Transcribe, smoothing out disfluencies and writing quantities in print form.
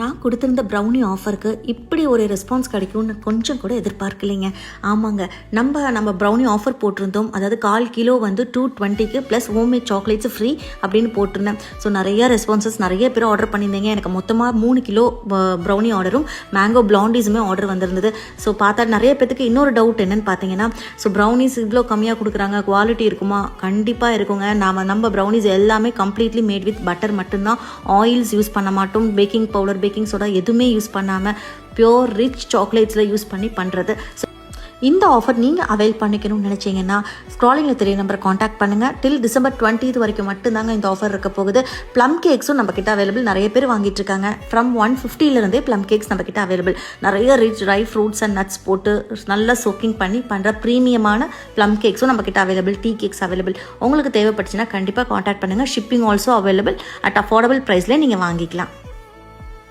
நான் கொடுத்துருந்த ப்ரௌனி ஆஃபருக்கு இப்படி ஒரு ரெஸ்பான்ஸ் கிடைக்கும்னு கொஞ்சம் கூட எதிர்பார்க்கலைங்க. ஆமாங்க, நம்ம ப்ரௌனி ஆஃபர் போட்டிருந்தோம். அதாவது 1/4 கிலோ வந்து 220 ப்ளஸ் ஹோம்மேட் சாக்லேட்ஸ் ஃப்ரீ அப்படின்னு போட்டிருந்தேன். ஸோ நிறைய ரெஸ்பான்சஸ், நிறைய பேர் ஆர்டர் பண்ணியிருந்தீங்க. எனக்கு மொத்தமாக 3 கிலோ ப்ரௌனி ஆர்டரும் மேங்கோ பிளாண்டிஸுமே ஆர்டர் வந்திருந்தது. ஸோ பார்த்தா நிறைய பேத்துக்கு இன்னொரு டவுட் என்னென்னு பார்த்தீங்கன்னா, ஸோ ப்ரௌனிஸ் இவ்வளோ கம்மியாக கொடுக்குறாங்க, குவாலிட்டி இருக்குமா? கண்டிப்பாக இருக்குங்க. நம்ம ப்ரௌனிஸ் எல்லாமே கம்ப்ளீட்லி மேட் வித் பட்டர் மட்டும்தான். ஆயில்ஸ் யூஸ் பண்ண மாட்டோம். பேக்கிங் பவுடர், பேக்கிங் சோடா எதுவுமே யூஸ் பண்ணாமல் பியோர் ரிச் சாக்லேட்ஸில் யூஸ் பண்ணி பண்ணுறது. ஸோ இந்த ஆஃபர் நீங்கள் அவைல் பண்ணிக்கணும்னு நினச்சிங்கன்னா ஸ்க்ராலிங்கில் தெரிய நம்பரை காண்டாக்ட் பண்ணுங்கள். டில் December 20 வரைக்கும் மட்டும்தாங்க இந்த ஆஃபர் இருக்க போகுது. ப்ளம் கேக்ஸும் நம்மக்கிட்ட அவைலபிள். நிறைய பேர் வாங்கிட்டு இருக்காங்க. ஃப்ரம் 150 ப்ளம் கேக்ஸ் நம்மக்கிட்ட அவைலபிள். நிறைய rich dry fruits and nuts போட்டு நல்லா சோக்கிங் பண்ணி பண்ணுற ப்ரீமியமான ப்ளம் கேக்ஸும் நம்மக்கிட்ட அவைலபிள். Tea cakes available. உங்களுக்கு தேவைப்பட்டுச்சுன்னா கண்டிப்பாக காண்டாக்ட் பண்ணுங்கள். Shipping also available. At affordable ப்ரைஸ்லேயே நீங்கள் வாங்கிக்கலாம்.